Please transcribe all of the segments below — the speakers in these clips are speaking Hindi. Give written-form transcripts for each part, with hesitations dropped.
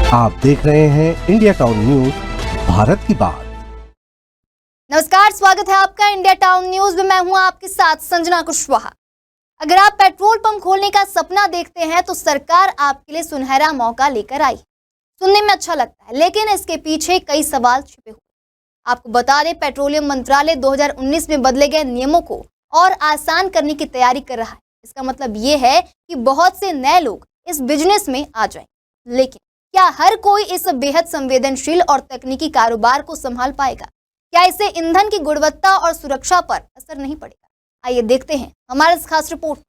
आप देख रहे हैं इंडिया टाउन न्यूज, भारत की बात। नमस्कार, स्वागत है आपका इंडिया टाउन न्यूज में। मैं हूं आपके साथ संजना कुशवाहा। अगर आप पेट्रोल पंप खोलने का सपना देखते हैं तो सरकार आपके लिए सुनहरा मौका लेकर आई। सुनने में अच्छा लगता है, लेकिन इसके पीछे कई सवाल छिपे हुए। आपको बता दें, पेट्रोलियम मंत्रालय 2019 में बदले गए नियमों को और आसान करने की तैयारी कर रहा है। इसका मतलब ये है कि बहुत से नए लोग इस बिजनेस में आ जाएं। लेकिन क्या हर कोई इस बेहद संवेदनशील और तकनीकी कारोबार को संभाल पाएगा? क्या इससे ईंधन की गुणवत्ता और सुरक्षा पर असर नहीं पड़ेगा? आइए देखते हैं हमारे इस खास रिपोर्ट।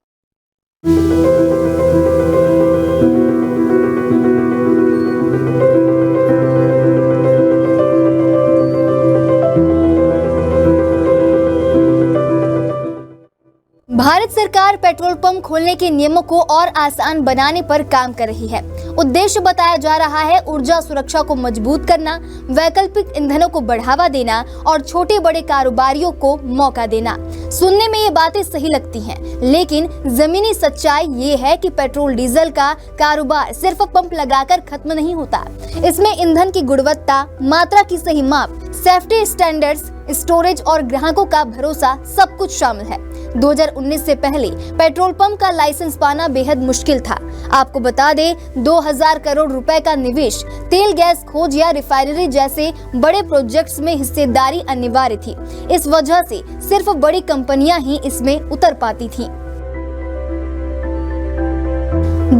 भारत सरकार पेट्रोल पंप खोलने के नियमों को और आसान बनाने पर काम कर रही है। उद्देश्य बताया जा रहा है ऊर्जा सुरक्षा को मजबूत करना, वैकल्पिक ईंधनों को बढ़ावा देना और छोटे बड़े कारोबारियों को मौका देना। सुनने में ये बातें सही लगती हैं, लेकिन जमीनी सच्चाई ये है कि पेट्रोल डीजल का कारोबार सिर्फ पंप लगाकर खत्म नहीं होता। इसमें ईंधन की गुणवत्ता, मात्रा की सही माप, सेफ्टी स्टैंडर्ड्स, स्टोरेज और ग्राहकों का भरोसा सब कुछ शामिल है। 2019 से पहले पेट्रोल पंप का लाइसेंस पाना बेहद मुश्किल था। आपको बता दें, 2000 करोड़ रुपए का निवेश, तेल गैस खोज या रिफाइनरी जैसे बड़े प्रोजेक्ट्स में हिस्सेदारी अनिवार्य थी। इस वजह से सिर्फ बड़ी कंपनियां ही इसमें उतर पाती थीं।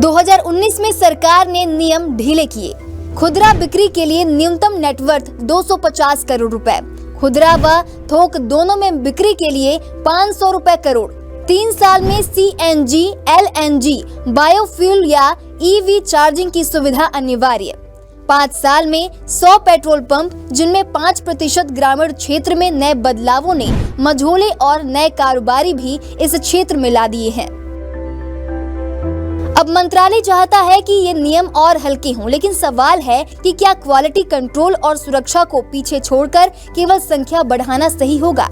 2019 में सरकार ने नियम ढीले किए। खुदरा बिक्री के लिए न्यूनतम नेटवर्थ 250 करोड़ रुपए, खुदरा व थोक दोनों में बिक्री के लिए 500 रुपए करोड़। 3 साल में CNG, LNG, बायोफ्यूल या EV चार्जिंग की सुविधा अनिवार्य। 5 साल में 100 पेट्रोल पंप, जिनमें 5% ग्रामीण क्षेत्र में नए बदलावों ने मझोले और नए कारोबारी भी इस क्षेत्र में ला दिए हैं। अब मंत्रालय चाहता है कि ये नियम और हल्के हों, लेकिन सवाल है कि क्या क्वालिटी कंट्रोल और सुरक्षा को पीछे छोड़कर केवल संख्या बढ़ाना सही होगा?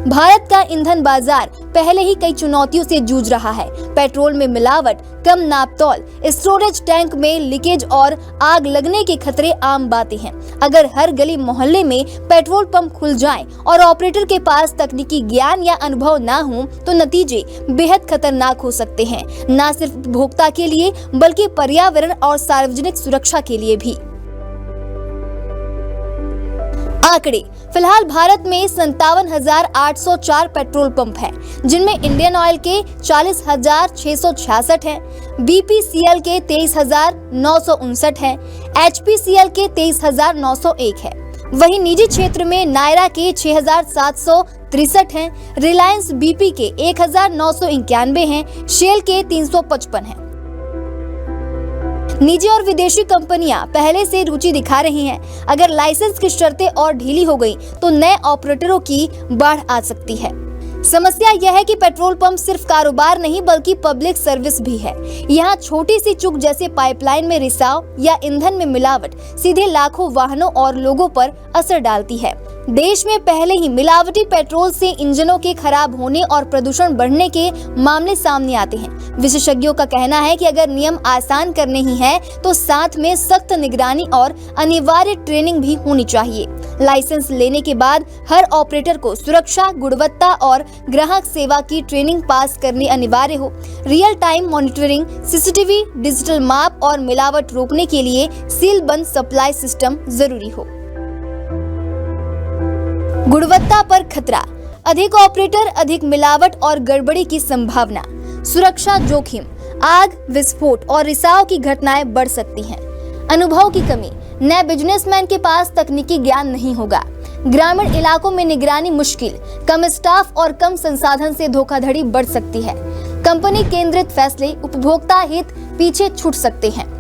भारत का ईंधन बाजार पहले ही कई चुनौतियों से जूझ रहा है। पेट्रोल में मिलावट, कम नापतोल, स्टोरेज टैंक में लीकेज और आग लगने के खतरे आम बातें हैं। अगर हर गली मोहल्ले में पेट्रोल पंप खुल जाएं और ऑपरेटर के पास तकनीकी ज्ञान या अनुभव ना हो तो नतीजे बेहद खतरनाक हो सकते हैं, न सिर्फ उपभोक्ता के लिए बल्कि पर्यावरण और सार्वजनिक सुरक्षा के लिए भी। आंकड़े: फिलहाल भारत में 57,804 पेट्रोल पंप हैं, जिनमें इंडियन ऑयल के 40,666 हैं, BPCL के 23,959 हैं, HPCL के 23,901 है। वहीं निजी क्षेत्र में नायरा के 6,763 हैं, रिलायंस BP के 1,991 हैं, शेल के 355 हैं। निजी और विदेशी कंपनियां पहले से रुचि दिखा रही हैं। अगर लाइसेंस की शर्तें और ढीली हो गई तो नए ऑपरेटरों की बाढ़ आ सकती है। समस्या यह है कि पेट्रोल पंप सिर्फ कारोबार नहीं बल्कि पब्लिक सर्विस भी है। यहाँ छोटी सी चूक जैसे पाइपलाइन में रिसाव या ईंधन में मिलावट सीधे लाखों वाहनों और लोगों पर असर डालती है। देश में पहले ही मिलावटी पेट्रोल से इंजनों के खराब होने और प्रदूषण बढ़ने के मामले सामने आते हैं। विशेषज्ञों का कहना है कि अगर नियम आसान करने ही हैं, तो साथ में सख्त निगरानी और अनिवार्य ट्रेनिंग भी होनी चाहिए। लाइसेंस लेने के बाद हर ऑपरेटर को सुरक्षा, गुणवत्ता और ग्राहक सेवा की ट्रेनिंग पास करनी अनिवार्य हो। Real time monitoring, CCTV, digital माप और मिलावट रोकने के लिए सील बंद सप्लाई सिस्टम जरूरी हो। गुणवत्ता पर खतरा: अधिक ऑपरेटर, अधिक मिलावट और गड़बड़ी की संभावना। सुरक्षा जोखिम: आग, विस्फोट और रिसाव की घटनाएं बढ़ सकती हैं। अनुभव की कमी: नए बिजनेसमैन के पास तकनीकी ज्ञान नहीं होगा। ग्रामीण इलाकों में निगरानी मुश्किल, कम स्टाफ और कम संसाधन से धोखाधड़ी बढ़ सकती है। कंपनी केंद्रित फैसले उपभोक्ता हित पीछे छूट सकते हैं।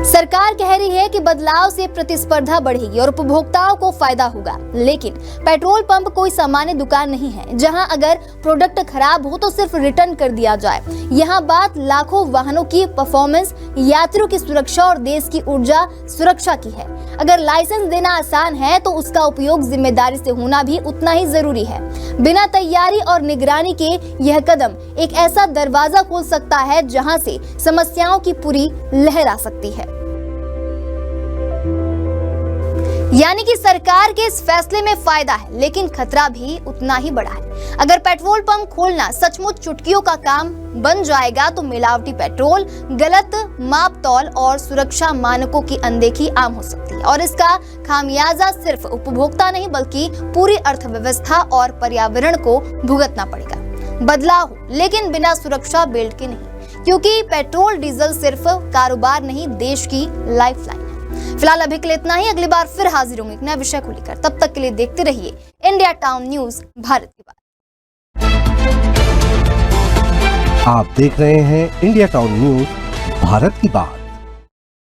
सरकार कह रही है कि बदलाव से प्रतिस्पर्धा बढ़ेगी और उपभोक्ताओं को फायदा होगा, लेकिन पेट्रोल पंप कोई सामान्य दुकान नहीं है जहां अगर प्रोडक्ट खराब हो तो सिर्फ रिटर्न कर दिया जाए। यहां बात लाखों वाहनों की परफॉर्मेंस, यात्रियों की सुरक्षा और देश की ऊर्जा सुरक्षा की है। अगर लाइसेंस देना आसान है तो उसका उपयोग जिम्मेदारी से होना भी उतना ही जरूरी है। बिना तैयारी और निगरानी के यह कदम एक ऐसा दरवाजा खोल सकता है जहां से समस्याओं की पूरी लहर आ सकती है। यानी कि सरकार के इस फैसले में फायदा है, लेकिन खतरा भी उतना ही बड़ा है। अगर पेट्रोल पंप खोलना सचमुच चुटकियों का काम बन जाएगा तो मिलावटी पेट्रोल, गलत मापतौल और सुरक्षा मानकों की अनदेखी आम हो सकती है और इसका खामियाजा सिर्फ उपभोक्ता नहीं बल्कि पूरी अर्थव्यवस्था और पर्यावरण को भुगतना पड़ेगा। बदलाव हो, लेकिन बिना सुरक्षा बेल्ट के नहीं, क्योंकि पेट्रोल डीजल सिर्फ कारोबार नहीं, देश की लाइफलाइन है। फिलहाल अभी के लिए इतना ही। अगली बार फिर हाजिर होंगे एक नए विषय को लेकर। तब तक के लिए देखते रहिए इंडिया टाउन न्यूज, भारत की बात। आप देख रहे हैं इंडिया टाउन न्यूज, भारत की बात।